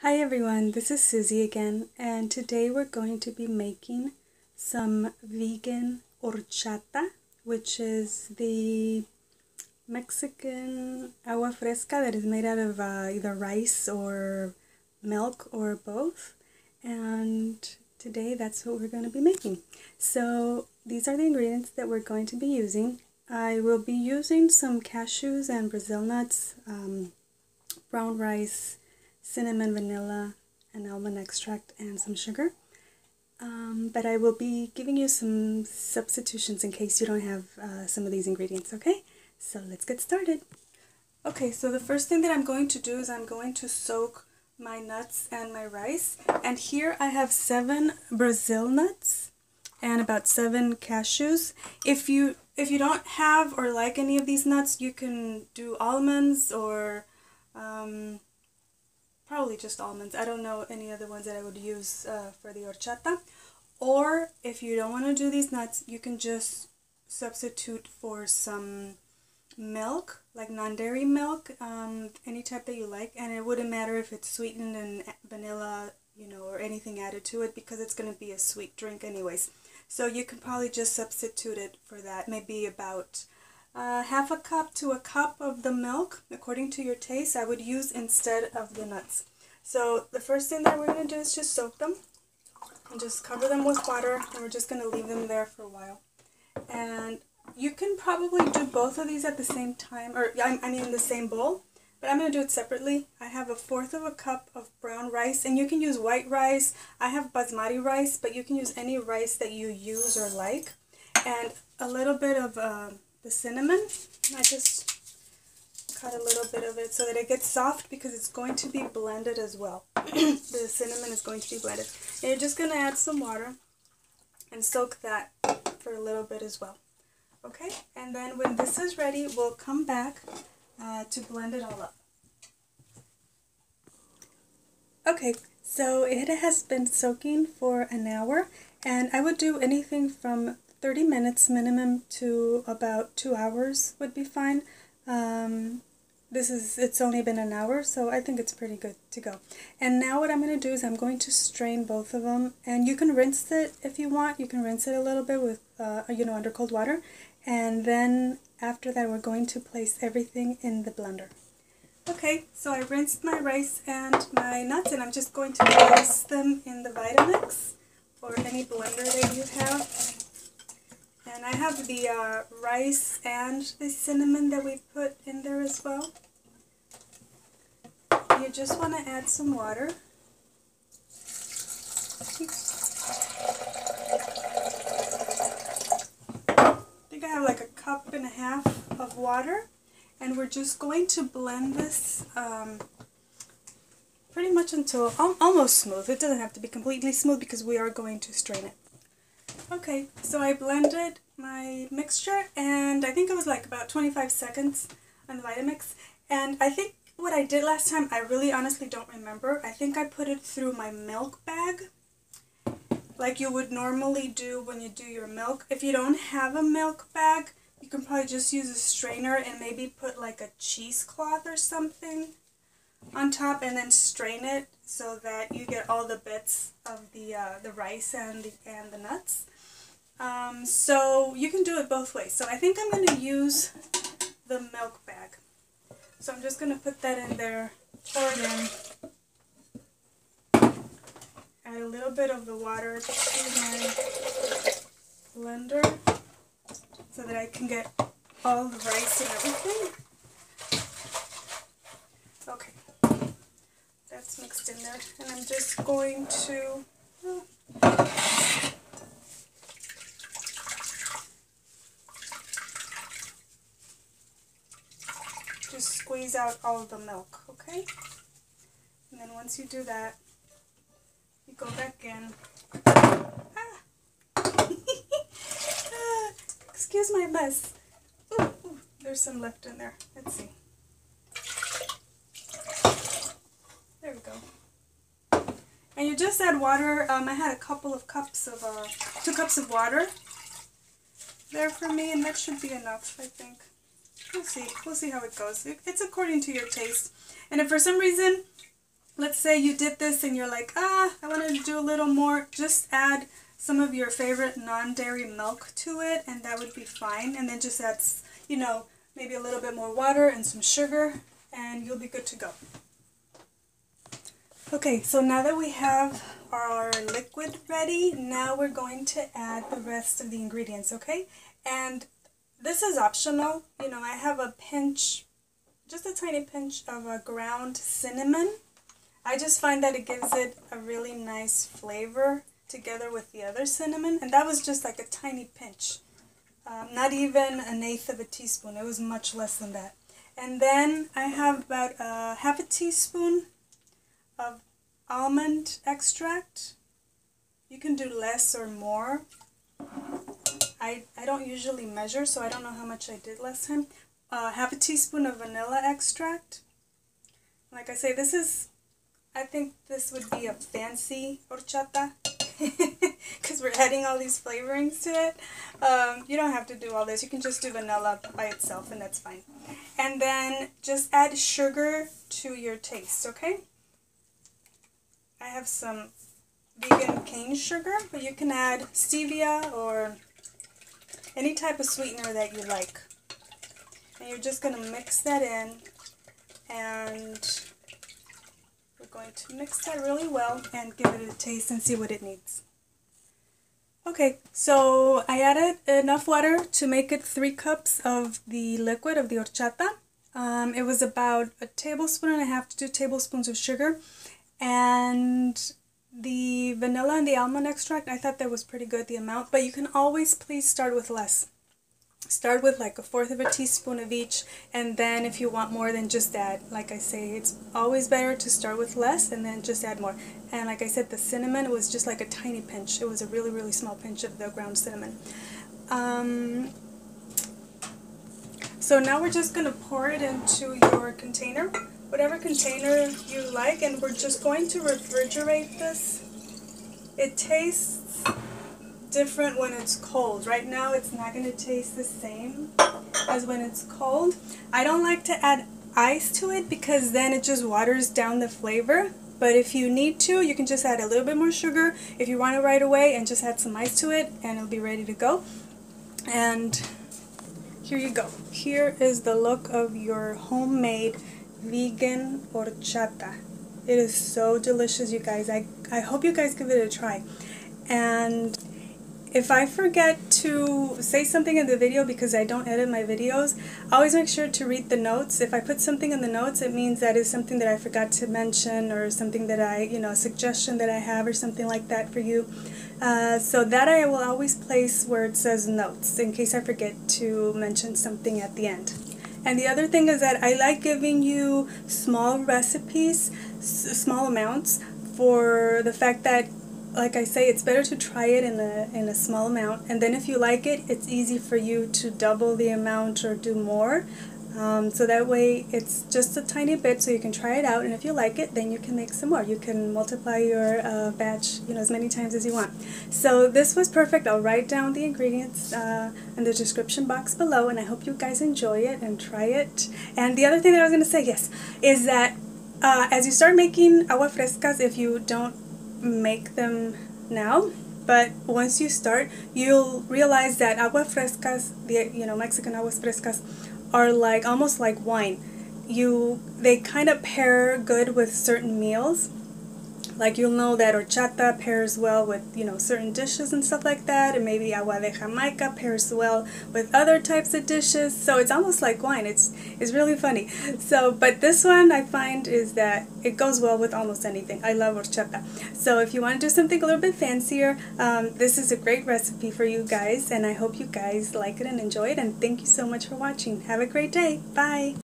Hi everyone, this is Susie again, and today we're going to be making some vegan horchata, which is the Mexican agua fresca that is made out of either rice or milk or both. And today that's what we're going to be making. So these are the ingredients that we're going to be using. I will be using some cashews and Brazil nuts, brown rice, cinnamon, vanilla, and almond extract, and some sugar. But I will be giving you some substitutions in case you don't have some of these ingredients, okay? So let's get started. Okay, so the first thing that I'm going to do is I'm going to soak my nuts and my rice. And here I have 7 Brazil nuts and about 7 cashews. If you don't have or like any of these nuts, you can do almonds or probably just almonds. I don't know any other ones that I would use for the horchata. Or if you don't want to do these nuts, you can just substitute for some milk, like non-dairy milk, any type that you like, and it wouldn't matter if it's sweetened and vanilla, or anything added to it, because it's going to be a sweet drink anyways. So you can probably just substitute it for that, maybe about half a cup to a cup of the milk, according to your taste, I would use instead of the nuts. So the first thing that we're going to do is just soak them and just cover them with water, and we're just going to leave them there for a while. And you can probably do both of these at the same time, or I mean the same bowl, but I'm going to do it separately. I have 1/4 of a cup of brown rice, and you can use white rice. I have basmati rice, but you can use any rice that you use or like. And a little bit of the cinnamon. I just cut a little bit of it so that it gets soft, because it's going to be blended as well. The cinnamon is going to be blended. And you're just going to add some water and soak that for a little bit as well. Okay, and then when this is ready, we'll come back to blend it all up. Okay, so it has been soaking for an hour, and I would do anything from 30 minutes minimum to about 2 hours would be fine. It's only been an hour, so I think it's pretty good to go. And now what I'm going to do is I'm going to strain both of them, and you can rinse it if you want. You can rinse it a little bit with, under cold water, and then after that we're going to place everything in the blender. Okay, so I rinsed my rice and my nuts, and I'm just going to place them in the Vitamix or any blender that you have. And I have the rice and the cinnamon that we put in there as well. You just want to add some water. I think I have like 1.5 cups of water. And we're just going to blend this pretty much until almost smooth. It doesn't have to be completely smooth because we are going to strain it. Okay, so I blended my mixture, and I think it was like about 25 seconds on the Vitamix. And I think what I did last time, I really honestly don't remember. I think I put it through my milk bag, like you would normally do when you do your milk. If you don't have a milk bag, you can probably just use a strainer and maybe put like a cheesecloth or something on top, and then strain it so that you get all the bits of the rice and the nuts. So you can do it both ways. So I think I'm going to use the milk bag. So I'm just going to put that in there, pour it in, add a little bit of the water to my blender so that I can get all the rice and everything. Okay, that's mixed in there, and I'm just going to just squeeze out all the milk, okay? And then once you do that, you go back in. Excuse my mess. Ooh, there's some left in there. Let's see. There we go. And you just add water. I had a couple of cups of, 2 cups of water there for me, and that should be enough, I think. We'll see how it goes. It's according to your taste. And if for some reason let's say you did this and you're like, I want to do a little more, just add some of your favorite non-dairy milk to it, and that would be fine. And then just add, you know, maybe a little bit more water and some sugar, and you'll be good to go. Okay, so now that we have our liquid ready, now we're going to add the rest of the ingredients, okay? And this is optional. You know, I have a pinch, just a tiny pinch of ground cinnamon. I just find that it gives it a really nice flavor together with the other cinnamon, and that was just like a tiny pinch. Not even an eighth of a teaspoon. It was much less than that. And then I have about half a teaspoon of almond extract. You can do less or more. I don't usually measure, so I don't know how much I did last time. Half a teaspoon of vanilla extract. Like I say, this is, I think this would be a fancy horchata because we're adding all these flavorings to it. You don't have to do all this. You can just do vanilla by itself, and that's fine. And then just add sugar to your taste, okay? I have some vegan cane sugar, but you can add stevia or any type of sweetener that you like. And you're just going to mix that in, and we're going to mix that really well and give it a taste and see what it needs. Okay, so I added enough water to make it 3 cups of the liquid of the horchata. It was about 1.5 tablespoons to 2 tablespoons of sugar. And the vanilla and the almond extract, I thought that was pretty good, the amount, but you can always please start with less. Start with like 1/4 of a teaspoon of each, and then if you want more, then just add. Like I say, it's always better to start with less and then just add more. And like I said, the cinnamon was just like a tiny pinch. It was a really, really small pinch of the ground cinnamon. So now we're just going to pour it into your container. Whatever container you like, and we're just going to refrigerate this. It tastes different when it's cold. Right now it's not going to taste the same as when it's cold. I don't like to add ice to it because then it just waters down the flavor. But if you need to, you can just add a little bit more sugar if you want it right away, and just add some ice to it and it'll be ready to go. And here you go. Here is the look of your homemade vegan horchata. It is so delicious, you guys. I hope you guys give it a try. And if I forget to say something in the video because I don't edit my videos, I always make sure to read the notes. If I put something in the notes, it means that is something that I forgot to mention, or something that a suggestion that I have, or something like that for you. So that I will always place where it says notes in case I forget to mention something at the end. And the other thing is that I like giving you small recipes, small amounts, for the fact that, like I say, it's better to try it in a small amount, and then if you like it, it's easy for you to double the amount or do more. So that way it's just a tiny bit, so you can try it out, and if you like it, then you can make some more. You can multiply your batch, as many times as you want. So this was perfect. I'll write down the ingredients in the description box below, and I hope you guys enjoy it and try it. And the other thing that I was going to say, yes, is that as you start making agua frescas, if you don't make them now, but once you start, you'll realize that agua frescas, Mexican aguas frescas, are like almost like wine. They kind of pair good with certain meals. Like you'll know that horchata pairs well with certain dishes and stuff like that, and maybe agua de Jamaica pairs well with other types of dishes. So it's almost like wine. It's really funny. So, but this one I find is that it goes well with almost anything. I love horchata. So if you want to do something a little bit fancier, this is a great recipe for you guys, and I hope you guys like it and enjoy it. And thank you so much for watching. Have a great day. Bye.